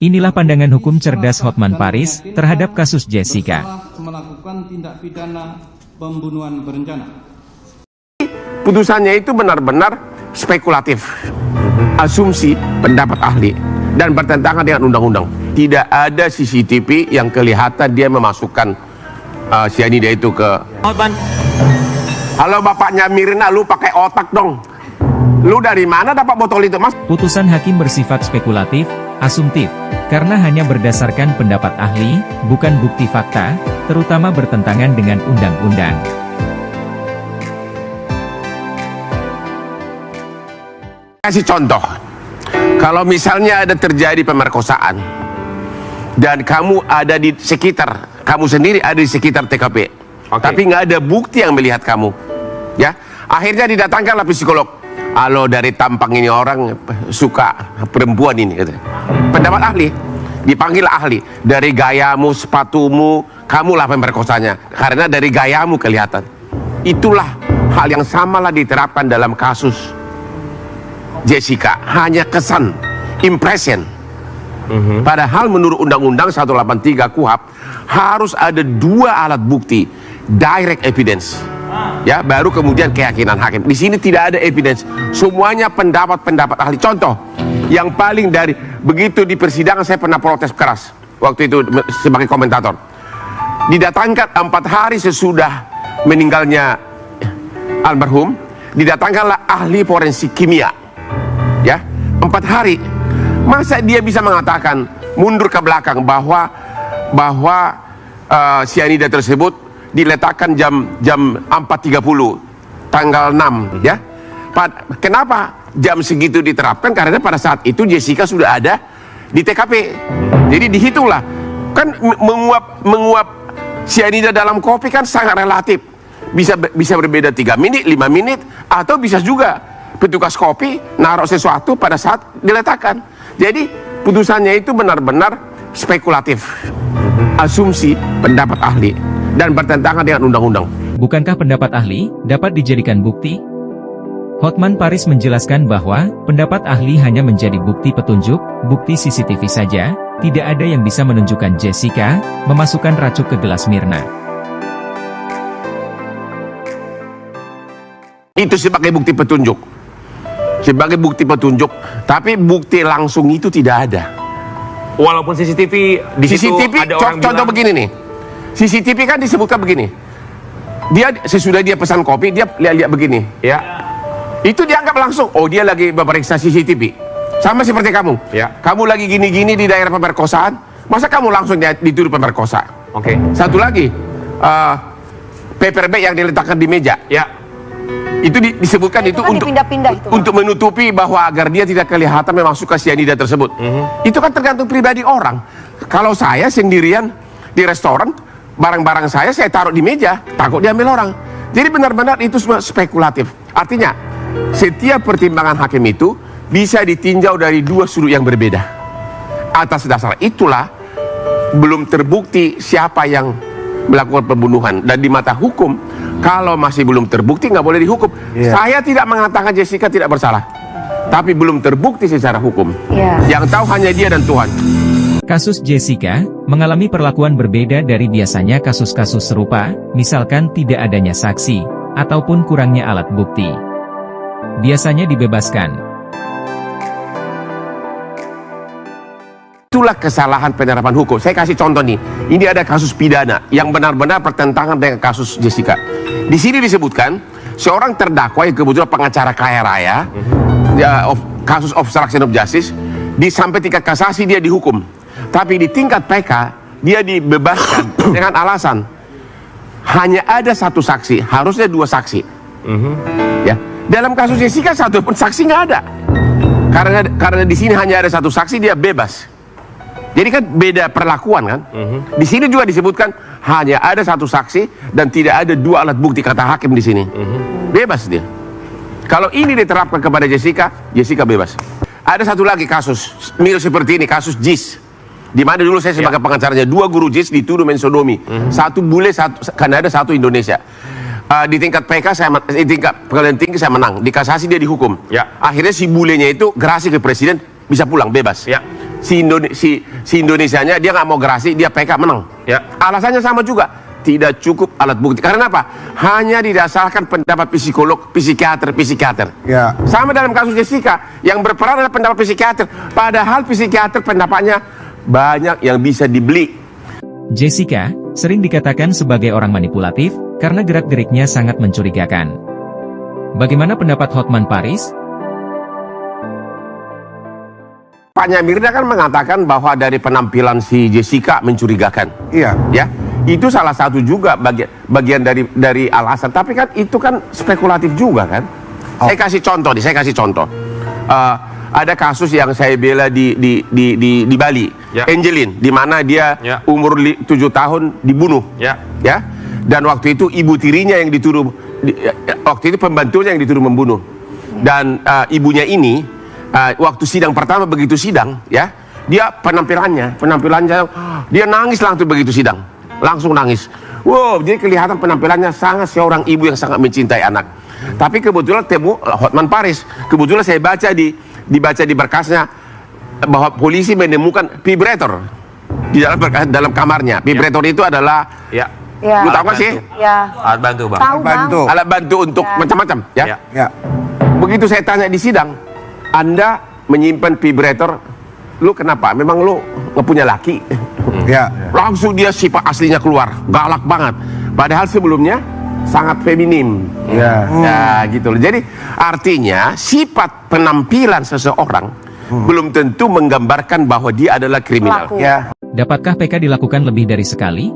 Inilah pandangan hukum cerdas Hotman Paris terhadap kasus Jessica. Melakukan tindak pidana pembunuhan berencana. Putusannya itu benar-benar spekulatif, asumsi pendapat ahli, dan bertentangan dengan undang-undang. Tidak ada CCTV yang kelihatan dia memasukkan cyanida itu ke. Halo bapaknya Mirna, lu pakai otak dong. Lu dari mana dapat botol itu, Mas? Putusan hakim bersifat spekulatif, asumtif, karena hanya berdasarkan pendapat ahli, bukan bukti fakta, terutama bertentangan dengan undang-undang. Kasih contoh, kalau misalnya ada terjadi pemerkosaan dan kamu ada di sekitar, kamu sendiri ada di sekitar TKP, tapi nggak ada bukti yang melihat kamu, ya, akhirnya didatangkanlah psikolog. Halo, dari tampang ini orang suka perempuan ini, gitu. Pendapat ahli, dipanggil ahli, dari gayamu, sepatumu, kamulah pemerkosanya, karena dari gayamu kelihatan. Itulah hal yang samalah diterapkan dalam kasus Jessica, hanya kesan, impression. Padahal menurut Undang-Undang 183 KUHP harus ada 2 alat bukti, direct evidence, ya, baru kemudian keyakinan hakim. Di sini tidak ada evidence, semuanya pendapat-pendapat ahli. Contoh yang paling dari begitu di persidangan saya pernah protes keras waktu itu sebagai komentator. Didatangkan 4 hari sesudah meninggalnya almarhum, didatangkanlah ahli forensik kimia, ya, 4 hari. Masa dia bisa mengatakan mundur ke belakang bahwa cyanida tersebut diletakkan jam 4.30 tanggal 6, ya. Kenapa jam segitu diterapkan? Karena pada saat itu Jessica sudah ada di TKP. Jadi dihitunglah. Kan menguap cyanida dalam kopi kan sangat relatif. Bisa berbeda 3 menit, 5 menit, atau bisa juga petugas kopi naruh sesuatu pada saat diletakkan. Jadi putusannya itu benar-benar spekulatif, asumsi pendapat ahli, dan bertentangan dengan undang-undang. Bukankah pendapat ahli dapat dijadikan bukti? Hotman Paris menjelaskan bahwa pendapat ahli hanya menjadi bukti petunjuk, bukti CCTV saja, tidak ada yang bisa menunjukkan Jessica memasukkan racun ke gelas Mirna. Itu sebagai bukti petunjuk. Sebagai bukti petunjuk, tapi bukti langsung itu tidak ada. Walaupun CCTV di situ ada orang contoh bilang, begini nih. CCTV kan disebutkan begini. Sesudah dia pesan kopi, dia lihat begini, ya. Itu dianggap langsung, oh dia lagi memeriksa CCTV. Sama seperti kamu. Ya. Kamu lagi gini-gini di daerah pemerkosaan, masa kamu langsung dituduh pemerkosa? Oke. Satu lagi, paper bag yang diletakkan di meja. Ya. Itu disebutkan itu kan untuk menutupi bahwa agar dia tidak kelihatan memasukkan cyanida tersebut. Itu kan tergantung pribadi orang. Kalau saya sendirian di restoran, barang-barang saya taruh di meja, takut diambil orang. Jadi benar-benar itu semua spekulatif. Artinya setiap pertimbangan hakim itu bisa ditinjau dari 2 sudut yang berbeda. Atas dasar itulah belum terbukti siapa yang melakukan pembunuhan, dan di mata hukum kalau masih belum terbukti nggak boleh dihukum. Saya tidak mengatakan Jessica tidak bersalah, tapi belum terbukti secara hukum. Yang tahu hanya dia dan Tuhan. Kasus Jessica mengalami perlakuan berbeda dari biasanya kasus-kasus serupa, misalkan tidak adanya saksi ataupun kurangnya alat bukti. Biasanya dibebaskan. Itulah kesalahan penerapan hukum. Saya kasih contoh nih. Ini ada kasus pidana yang benar-benar bertentangan dengan kasus Jessica. Di sini disebutkan seorang terdakwa yang kebetulan pengacara kaya raya, kasus obstruction of justice, sampai tingkat kasasi dia dihukum. Tapi di tingkat PK dia dibebaskan dengan alasan hanya ada 1 saksi, harusnya 2 saksi. Ya, dalam kasus Jessica 1 pun saksi nggak ada. Karena di sini hanya ada 1 saksi, dia bebas. Jadi kan beda perlakuan kan. Di sini juga disebutkan hanya ada 1 saksi dan tidak ada 2 alat bukti, kata hakim di sini. Bebas dia. Kalau ini diterapkan kepada Jessica, Jessica bebas. Ada satu lagi kasus mirip seperti ini, kasus JIS. Di mana dulu saya sebagai pengacaranya 2 guru JIS dituduh mensodomi. 1 bule, 1 Kanada, 1 Indonesia. Di tingkat PK di tingkat pengadilan tinggi saya menang, di kasasi dia dihukum. Akhirnya si bulenya itu gerasi ke presiden, bisa pulang bebas. si Indonesianya dia nggak mau gerasi, dia PK menang. Ya. Alasannya sama juga, tidak cukup alat bukti. Karena apa? Hanya didasarkan pendapat psikolog, psikiater. Ya. Sama dalam kasus Jessica, yang berperan adalah pendapat psikiater. Padahal psikiater pendapatnya banyak yang bisa dibeli. Jessica sering dikatakan sebagai orang manipulatif karena gerak-geriknya sangat mencurigakan. Bagaimana pendapat Hotman Paris? Paknya Mirna kan mengatakan bahwa dari penampilan si Jessica mencurigakan. Iya. Ya, itu salah satu juga bagian dari alasan. Tapi kan itu kan spekulatif juga kan. Saya kasih contoh. Ada kasus yang saya bela di Bali, Ya. Angelin, di mana dia Ya. umur 7 tahun dibunuh. Ya. Ya. Dan waktu itu ibu tirinya yang dituduh, waktu itu pembantunya yang dituduh membunuh. Dan ibunya ini waktu sidang pertama, begitu sidang, ya, dia penampilannya dia nangis langsung begitu sidang, langsung nangis. Wow, jadi kelihatan penampilannya sangat seorang ibu yang sangat mencintai anak. Tapi kebetulan temu Hotman Paris, kebetulan saya baca dibaca di berkasnya bahwa polisi menemukan vibrator di dalam kamarnya. Vibrator itu adalah, Ya. lu tahu nggak sih? Ya. Alat bantu, Bang. Tahu, Bang. Bantu. Alat bantu untuk macam-macam, ya. Ya. Ya. Begitu saya tanya di sidang, Anda menyimpan vibrator, lu kenapa? Memang lu nggak punya laki? Ya. Langsung dia sifat aslinya keluar, galak banget. Padahal sebelumnya sangat feminim. Ya. Ya gitu loh. Jadi artinya sifat penampilan seseorang belum tentu menggambarkan bahwa dia adalah kriminal. Pelaku. Ya. Dapatkah PK dilakukan lebih dari sekali?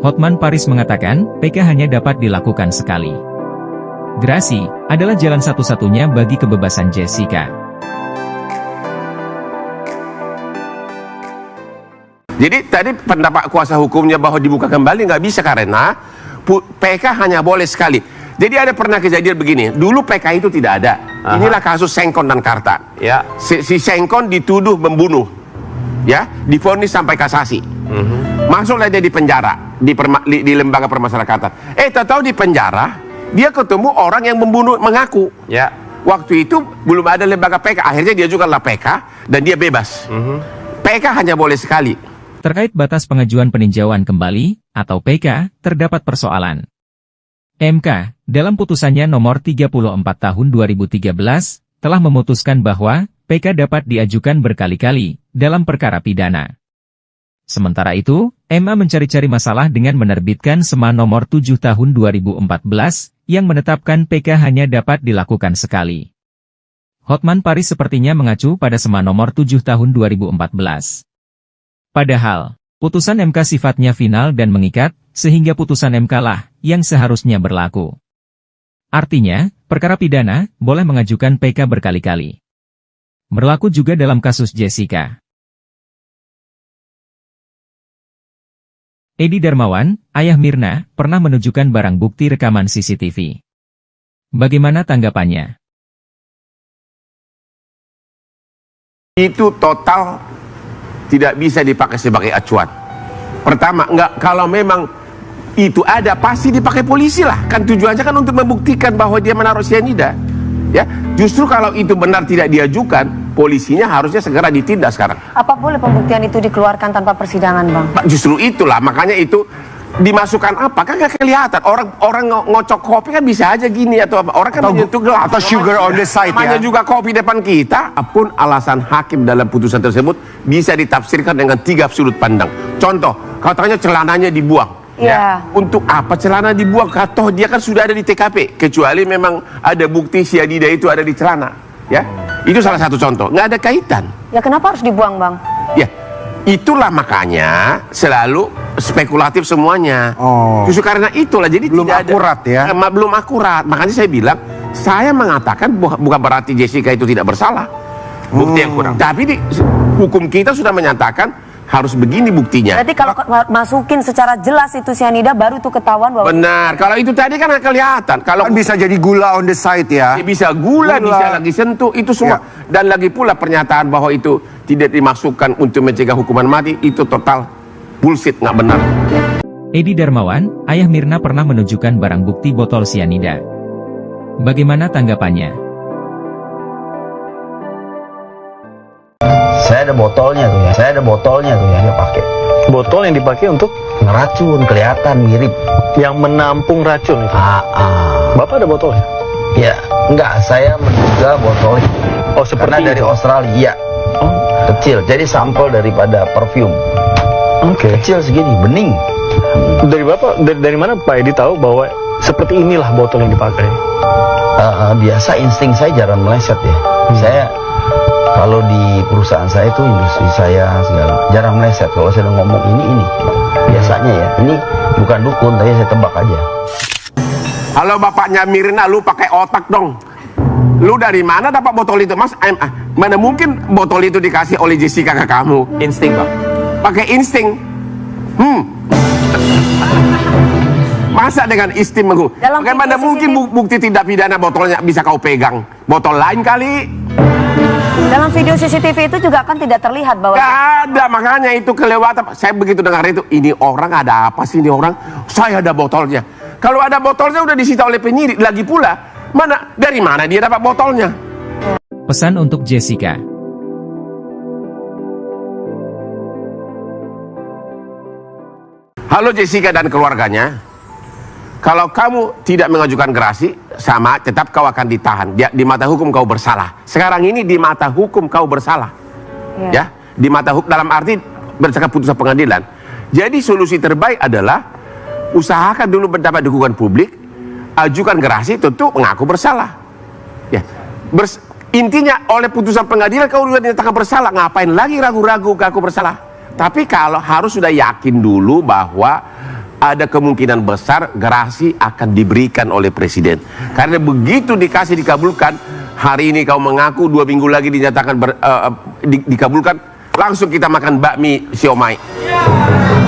Hotman Paris mengatakan, PK hanya dapat dilakukan sekali. Gerasi adalah jalan satu-satunya bagi kebebasan Jessica. Jadi tadi pendapat kuasa hukumnya bahwa dibuka kembali nggak bisa karena PK hanya boleh sekali. Jadi ada pernah kejadian begini. Dulu PK itu tidak ada. Inilah kasus Sengkon dan Karta. Ya. Si Sengkon dituduh membunuh, ya, divonis sampai kasasi. Masuklah dia di penjara di lembaga permasyarakatan. Tahu di penjara dia ketemu orang yang membunuh mengaku. Ya. Waktu itu belum ada lembaga PK. Akhirnya dia juga lah PK dan dia bebas. PK hanya boleh sekali. Terkait batas pengajuan peninjauan kembali, atau PK, terdapat persoalan. MK, dalam putusannya nomor 34 tahun 2013, telah memutuskan bahwa PK dapat diajukan berkali-kali dalam perkara pidana. Sementara itu, MA mencari-cari masalah dengan menerbitkan SEMA nomor 7 tahun 2014, yang menetapkan PK hanya dapat dilakukan sekali. Hotman Paris sepertinya mengacu pada SEMA nomor 7 tahun 2014. Padahal, putusan MK sifatnya final dan mengikat, sehingga putusan MK lah yang seharusnya berlaku. Artinya, perkara pidana boleh mengajukan PK berkali-kali. Berlaku juga dalam kasus Jessica. Edi Darmawan, ayah Mirna, pernah menunjukkan barang bukti rekaman CCTV. Bagaimana tanggapannya? Itu total tidak bisa dipakai sebagai acuan. Pertama, kalau memang itu ada, pasti dipakai polisi lah. Kan tujuannya kan untuk membuktikan bahwa dia menaruh cyanida. Ya, justru kalau itu benar tidak diajukan, polisinya harusnya segera ditindak sekarang. Apa boleh pembuktian itu dikeluarkan tanpa persidangan, Bang? Justru itulah, makanya itu dimasukkan apa? Kan nggak kelihatan. Orang ngocok kopi kan bisa aja gini atau apa. Orang kan menyentuh gelas Atau sugar on the side namanya ya. juga kopi depan kita. Apapun alasan hakim dalam putusan tersebut bisa ditafsirkan dengan 3 sudut pandang. Contoh, katanya celananya dibuang. Iya. Untuk apa celana dibuang? Toh dia kan sudah ada di TKP. Kecuali memang ada bukti cyanida itu ada di celana. Ya, itu salah satu contoh. Nggak ada kaitan. Ya kenapa harus dibuang, Bang? Ya, itulah makanya selalu spekulatif semuanya. Oh. Justru karena itulah jadi Belum tidak ada, akurat ya. belum akurat. Makanya saya bilang, saya mengatakan bukan berarti Jessica itu tidak bersalah. Bukti yang kurang. Tapi hukum kita sudah menyatakan harus begini buktinya. Berarti kalau masukin secara jelas itu cyanida baru tuh ketahuan bahwa Benar. Kalau itu tadi kan nggak kelihatan. Kalau Kan bisa jadi gula on the side ya. bisa gula, bisa lagi sentuh, itu semua. Dan lagi pula pernyataan bahwa itu tidak dimasukkan untuk mencegah hukuman mati, itu total bullshit, nggak benar. Edi Darmawan, ayah Mirna pernah menunjukkan barang bukti botol cyanida. Bagaimana tanggapannya? Saya ada botolnya tuh ya. Dia pakai. Botol yang dipakai untuk Ngeracun, kelihatan mirip. yang menampung racun itu. Bapak ada botolnya? Ya, enggak, saya menduga botol itu. Oh, seperti Karena dari itu. Australia. Oh, Kecil, jadi sampel daripada parfum. oke. Kecil segini, bening. Dari Bapak, dari mana Pak Edi tahu bahwa seperti inilah botol yang dipakai? Biasa insting saya jarang meleset ya. Saya kalau di perusahaan saya itu industri saya segala jarang meleset. Kalau saya udah ngomong ini biasanya ya. Ini bukan dukun, tapi saya tebak aja. Halo bapaknya Mirna, lu pakai otak dong. Lu dari mana dapat botol itu, Mas? Mana mungkin botol itu dikasih oleh Jessica ke kamu? Insting, Bang. Pakai insting. Masa dengan insting Dalam bagaimana video mungkin bukti tindak pidana botolnya bisa kau pegang? Botol lain kali? Dalam video CCTV itu juga kan tidak terlihat bahwa Gak ada, makanya itu kelewatan. Saya begitu dengar itu, ini orang ada apa sih ini orang? Saya ada botolnya. Kalau ada botolnya udah disita oleh penyidik. Lagi pula, dari mana dia dapat botolnya? Pesan untuk Jessica. Halo Jessica dan keluarganya. Kalau kamu tidak mengajukan gerasi, sama tetap kau akan ditahan. Di mata hukum kau bersalah. Sekarang ini di mata hukum kau bersalah. Ya, di mata hukum dalam arti berdasarkan putusan pengadilan. Jadi solusi terbaik adalah usahakan dulu mendapat dukungan publik, ajukan gerasi, tentu mengaku bersalah. Ya, intinya oleh putusan pengadilan kau sudah dinyatakan bersalah, ngapain lagi ragu-ragu ngaku bersalah? Tapi kalau harus sudah yakin dulu bahwa ada kemungkinan besar gerasi akan diberikan oleh presiden. Karena begitu dikabulkan, hari ini kau mengaku, 2 minggu lagi dinyatakan dikabulkan, langsung kita makan bakmi siomay.